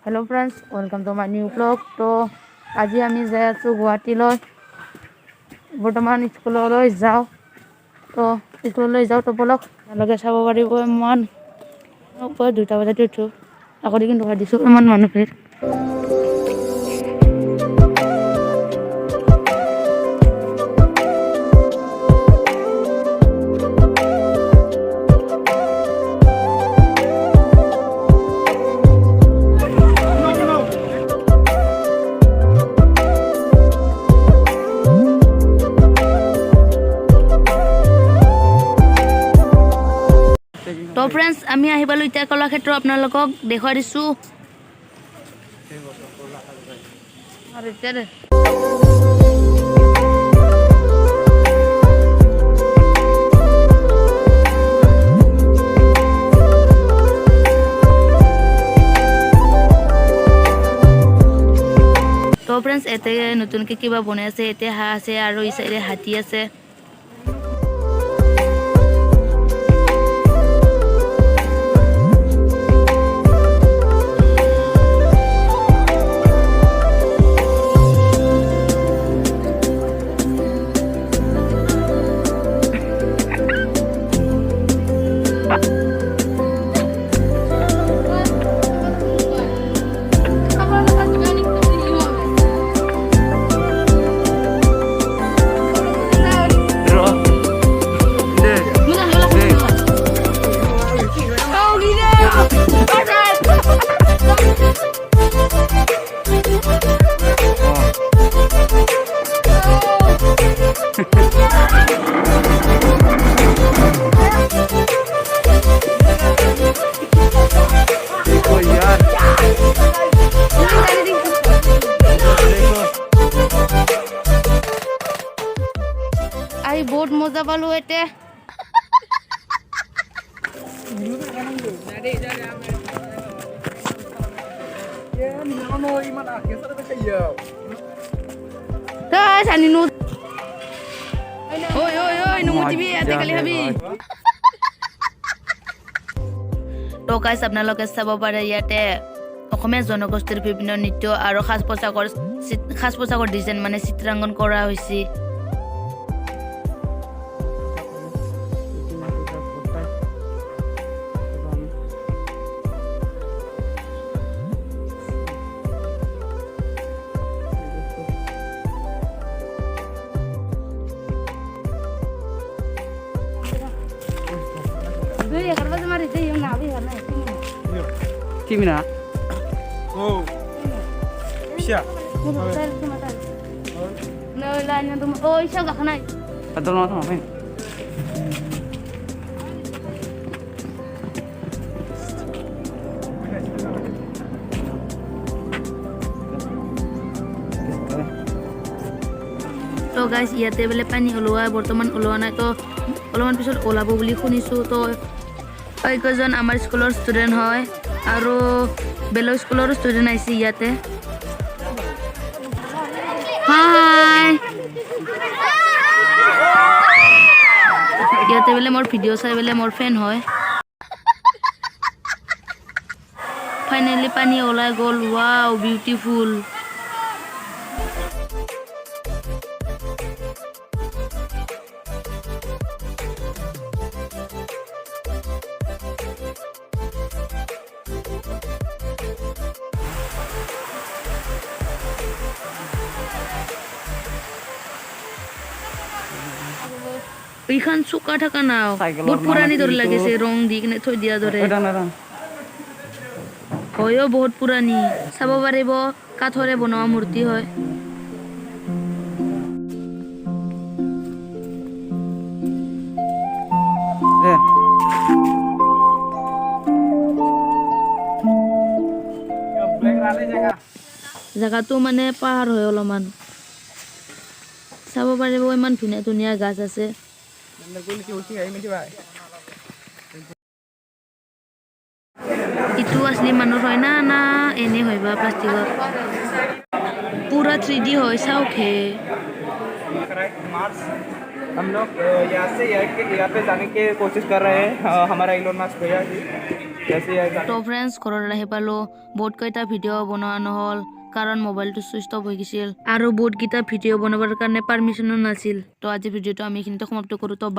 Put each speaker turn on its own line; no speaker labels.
Hello friends, welcome to my new blog. तो আজি আমি যাই আছোঁ গুৱাহাটীলৈ। বৰ্তমান স্কুললৈ যাওঁ। তো স্কুললৈ যাওঁ তো বলক লগে চাব পাৰিব। ইমান 2টা বজাতে উঠোঁ, আগতে কিন্তু দিছোঁ ইমান মানুহ ভিৰ। তো ফ্ৰেণ্ডছ, আমি আহি পালোঁ এতিয়া কলাক্ষেত্ৰ। আপোনালোকক দেখুৱাই দিছোঁ। তো ফ্ৰেণ্ডছ, এতিয়া নতুনকৈ কিবা বনাই আছে। এতিয়া হাঁহ আছে আৰু এই চাইডে হাতী আছে। आई बहुत मजा पालो एते। তো গাইজ আপোনালোকে চাব পাৰে ইয়াতে অসমীয়া জনগোষ্ঠীৰ বিভিন্ন নৃত্য আৰু সাজ পোছাকৰ ডিজাইন মানে চিত্ৰাংকন কৰা হৈছে।
Timina.
Oh. Siya.
Oh, isa ka kanay.
Atau lo sama main.
তো গাইজ ইয়াতে বোলে পানী ওলোৱা, বৰ্তমান ওলোৱা নাই। তো অলপমান পিছত ওলাব বুলি শুনিছোঁ। তো এইকেইজন আমাৰ স্কুলৰ ষ্টুডেণ্ট হয় আৰু বেলেগ স্কুলৰো ষ্টুডেণ্ট আহিছে ইয়াতে। হাই, ইয়াতে বোলে মোৰ ভিডিঅ' চাই বোলে মোৰ ফেন হয়। ফাইনেলি পানী ওলাই গ'ল। Wow, beautiful. এইখন চোকা থকা নাও বহুত পুৰাণি দৰে লাগিছে, ৰং দি কিনে থৈ দিয়া দৰে। হয়ও বহুত পুৰাণি। চাব পাৰিব, কাঠৰে বনোৱা মূৰ্তি হয়। জেগাটো মানে পাহাৰ হয় অলপমান। চাব পাৰিব, ইমান ধুনীয়া ধুনীয়া গাছ আছে। ইটো আসলি মানুহ হয় না না এনে হয় বা প্লাষ্টিকৰ? পুৰা 3D হয়, চাওকহে।
हम लोग यहाँ से यहाँ पे जाने की कोशिश कर रहे हैं। हमारा इलोन मस्क भैया जी कैसे है
তো ফ্ৰেণ্ডছ ঘৰত আহি পালোঁ বহুতকেইটা ভিডিঅ' বনোৱা নহ'ল কাৰণ মোবাইলটো ছুইচ অফ হৈ গৈছিল আৰু বহুতকেইটা ভিডিঅ' বনাবৰ কাৰণে পাৰ্মিশ্যনো নাছিল তো আজি ভিডিঅ'টো আমি এইখিনিতে সমাপ্ত কৰোঁ তো